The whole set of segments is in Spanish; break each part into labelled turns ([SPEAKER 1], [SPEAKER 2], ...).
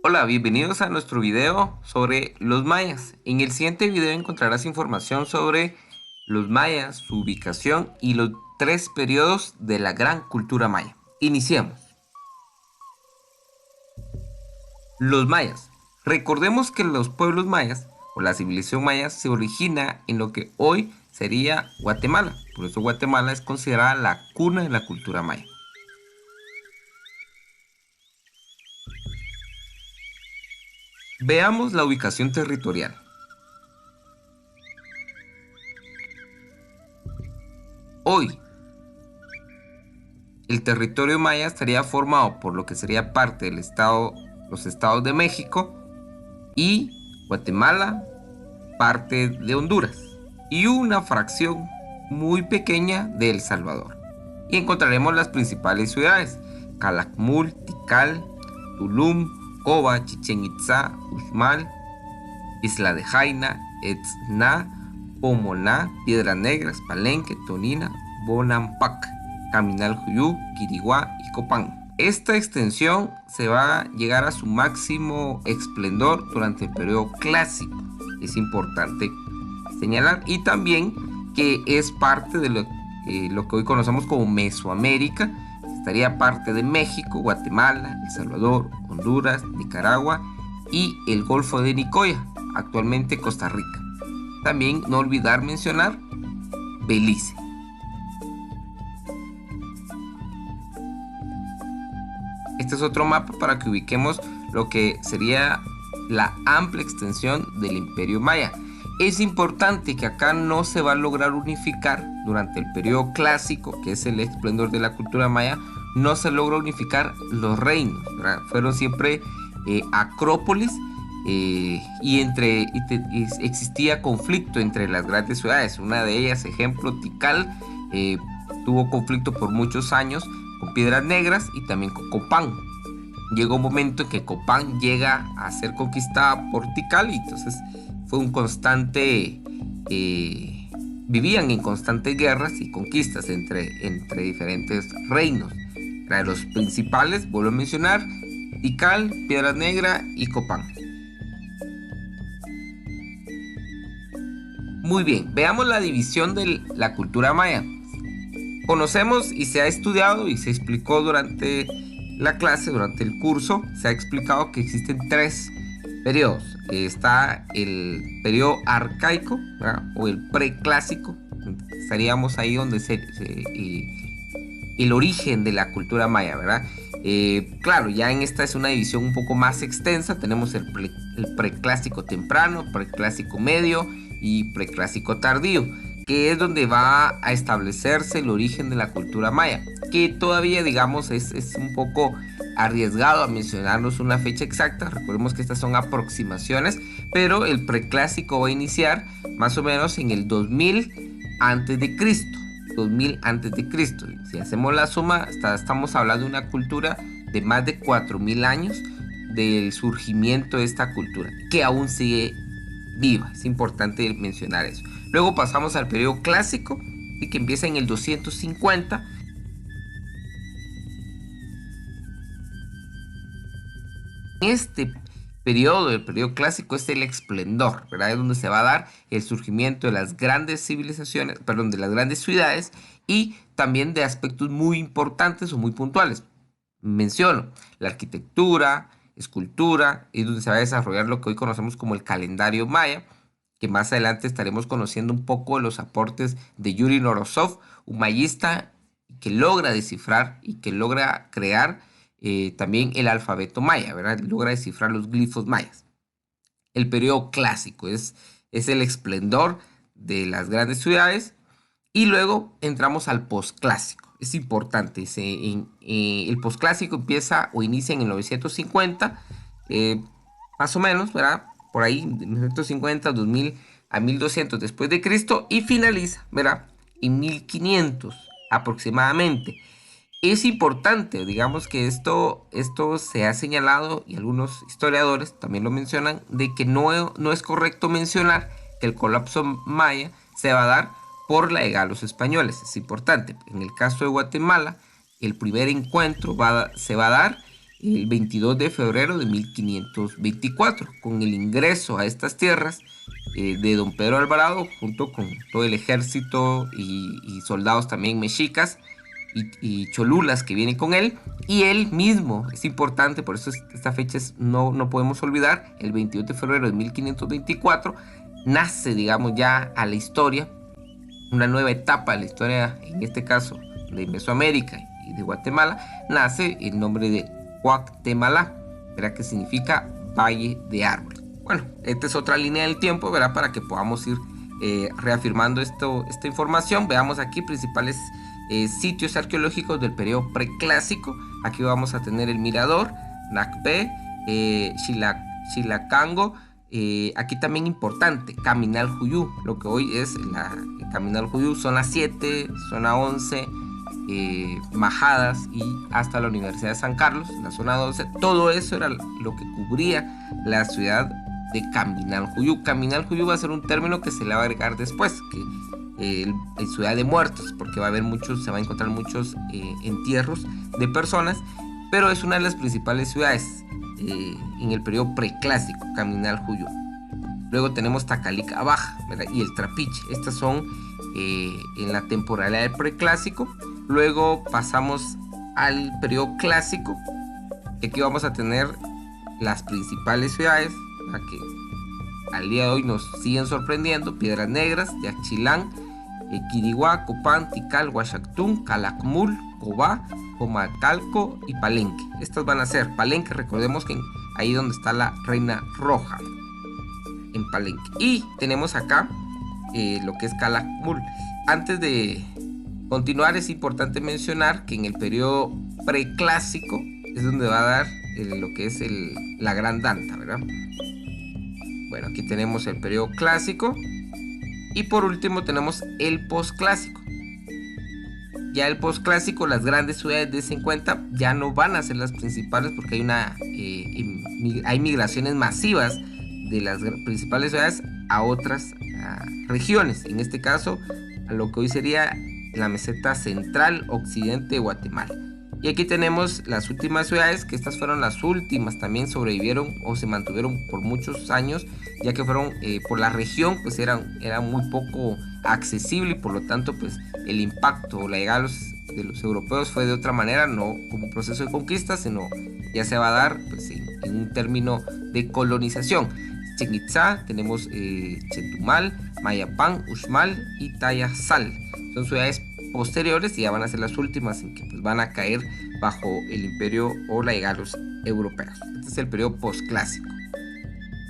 [SPEAKER 1] Hola, bienvenidos a nuestro video sobre los mayas. En el siguiente video encontrarás información sobre los mayas, su ubicación y los tres periodos de la gran cultura maya. Iniciemos. Los mayas. Recordemos que los pueblos mayas o la civilización maya se origina en lo que hoy sería Guatemala. Por eso Guatemala es considerada la cuna de la cultura maya. Veamos la ubicación territorial. Hoy, el territorio maya estaría formado por lo que sería parte del estado, los estados de México y Guatemala, parte de Honduras y una fracción muy pequeña de El Salvador. Y encontraremos las principales ciudades: Calakmul, Tikal, Tulum, Coba, Chichén Itzá, Uxmal, Isla de Jaina, Etzna, Pomoná, Piedras Negras, Palenque, Tonina, Bonampak, Caminal Juyú, Quiriguá y Copán. Esta extensión se va a llegar a su máximo esplendor durante el periodo clásico. Es importante señalar, y también que es parte de lo que hoy conocemos como Mesoamérica. Estaría parte de México, Guatemala, El Salvador, Honduras, Nicaragua y el Golfo de Nicoya, actualmente Costa Rica. También no olvidar mencionar Belice. Este es otro mapa para que ubiquemos lo que sería la amplia extensión del Imperio Maya. Es importante que acá no se va a lograr unificar durante el periodo clásico, que es el esplendor de la cultura maya. No se logra unificar los reinos, ¿verdad? Fueron siempre acrópolis, existía conflicto entre las grandes ciudades. Una de ellas, ejemplo, Tikal, tuvo conflicto por muchos años con Piedras Negras y también con Copán. Llegó un momento en que Copán llega a ser conquistada por Tikal, y entonces fue un constante, vivían en constantes guerras y conquistas entre diferentes reinos. Entre los principales, vuelvo a mencionar, Tikal, Piedras Negras y Copán. Muy bien, veamos la división de la cultura maya. Conocemos y se ha estudiado y se explicó durante la clase, durante el curso, se ha explicado que existen tres periodos. Está el periodo arcaico, ¿verdad? O el preclásico. Estaríamos ahí donde el origen de la cultura maya, ¿verdad? Claro, ya en esta es una división un poco más extensa. Tenemos el preclásico temprano, preclásico medio y preclásico tardío, que es donde va a establecerse el origen de la cultura maya, que todavía, digamos, es un poco arriesgado a mencionarnos una fecha exacta. Recordemos que estas son aproximaciones, pero el preclásico va a iniciar más o menos en el 2000 antes de Cristo. 2000 antes de Cristo. Si hacemos la suma, estamos hablando de una cultura de más de 4000 años del surgimiento de esta cultura, que aún sigue viva. Es importante mencionar eso. Luego pasamos al periodo clásico, y que empieza en el 250. Este periodo, el periodo clásico, es el esplendor, ¿verdad? Es donde se va a dar el surgimiento de las grandes civilizaciones, perdón, de las grandes ciudades, y también de aspectos muy importantes o muy puntuales. Menciono la arquitectura, escultura, es donde se va a desarrollar lo que hoy conocemos como el calendario maya, que más adelante estaremos conociendo un poco de los aportes de Yuri Norosov, un mayista que logra descifrar y que logra crear también el alfabeto maya, ¿verdad? Logra descifrar los glifos mayas. El periodo clásico es el esplendor de las grandes ciudades, y luego entramos al posclásico. Es importante, el posclásico empieza o inicia en el 950, más o menos, ¿verdad? Por ahí, 950, 2000 a 1200 después de Cristo, y finaliza, ¿verdad? En 1500 aproximadamente. Es importante, digamos que esto se ha señalado, y algunos historiadores también lo mencionan, de que no es correcto mencionar que el colapso maya se va a dar por la llegada de los españoles. Es importante. En el caso de Guatemala, el primer encuentro se va a dar el 22 de febrero de 1524, con el ingreso a estas tierras de don Pedro Alvarado, junto con todo el ejército y soldados también mexicas y cholulas que vienen con él. Y él mismo, es importante, por eso esta fecha no podemos olvidar, el 22 de febrero de 1524, nace, digamos, ya a la historia, una nueva etapa de la historia, en este caso de Mesoamérica y de Guatemala, nace el nombre de Cuauhtémoc, ¿verdad? Que significa Valle de Árboles. Bueno, esta es otra línea del tiempo, ¿verdad? Para que podamos ir reafirmando esta información. Veamos aquí principales sitios arqueológicos del periodo preclásico. Aquí vamos a tener el Mirador, Nacpé, Xilacango. Aquí también importante, Caminal Juyú, lo que hoy es el Caminal Juyú, zona 7, zona 11, Majadas y hasta la Universidad de San Carlos, la zona 12. Todo eso era lo que cubría la ciudad de Caminal Juyú. Caminal Juyú va a ser un término que se le va a agregar después, que ciudad de muertos, porque se va a encontrar muchos entierros de personas, pero es una de las principales ciudades en el periodo preclásico, Caminal Juyú. Luego tenemos Tacalica Baja, ¿verdad? Y el Trapiche. Estas son en la temporalidad del preclásico. Luego pasamos al periodo clásico. Aquí vamos a tener las principales ciudades, ¿verdad? Que al día de hoy nos siguen sorprendiendo: Piedras Negras, Yaxchilán, Quiriguá, Copán, Tikal, Huachactún, Calakmul, Cobá, Comalcalco y Palenque. Estas van a ser Palenque, recordemos que ahí donde está la Reina Roja, en Palenque. Y tenemos acá lo que es Calakmul. Antes de continuar, es importante mencionar que en el periodo preclásico es donde va a dar lo que es la Gran Danta, ¿verdad? Bueno, aquí tenemos el periodo clásico. Y por último tenemos el posclásico. Ya el posclásico, las grandes ciudades de 50 ya no van a ser las principales, porque hay migraciones masivas de las principales ciudades a otras regiones. En este caso, a lo que hoy sería la meseta central occidente de Guatemala. Y aquí tenemos las últimas ciudades, que estas fueron las últimas, también sobrevivieron o se mantuvieron por muchos años, ya que fueron por la región, pues era muy poco accesible, y por lo tanto pues el impacto o la llegada de los europeos fue de otra manera, no como un proceso de conquista, sino ya se va a dar pues en un término de colonización. Chichén Itzá, tenemos Chetumal, Mayapán, Uxmal y Tayasal. Son ciudades posteriores y ya van a ser las últimas en que pues, van a caer bajo el imperio o la llegada de los europeos. Este es el periodo posclásico.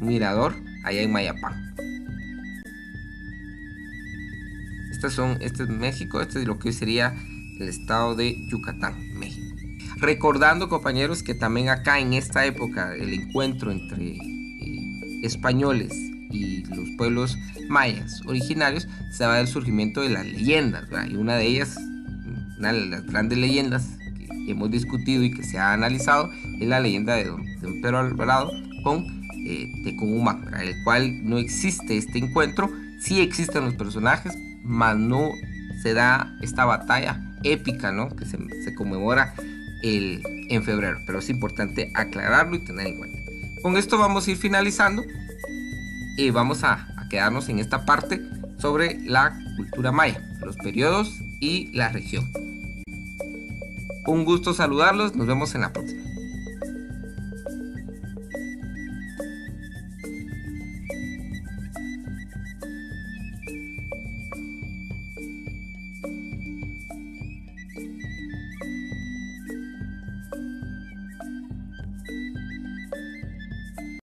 [SPEAKER 1] Mirador allá en Mayapán. Este es México, este es lo que hoy sería el estado de Yucatán, México. Recordando, compañeros, que también acá en esta época el encuentro entre españoles y los pueblos mayas originarios se va a dar el surgimiento de las leyendas, ¿verdad? Y una de ellas, una de las grandes leyendas que hemos discutido y que se ha analizado, es la leyenda de don Pedro Alvarado con Tecumumán, ¿verdad? El cual no existe este encuentro. Sí existen los personajes, mas no se da esta batalla épica, ¿no? Que se conmemora en febrero, pero es importante aclararlo y tener en cuenta. Con esto vamos a ir finalizando y vamos a quedarnos en esta parte sobre la cultura maya, los periodos y la región. Un gusto saludarlos, nos vemos en la próxima.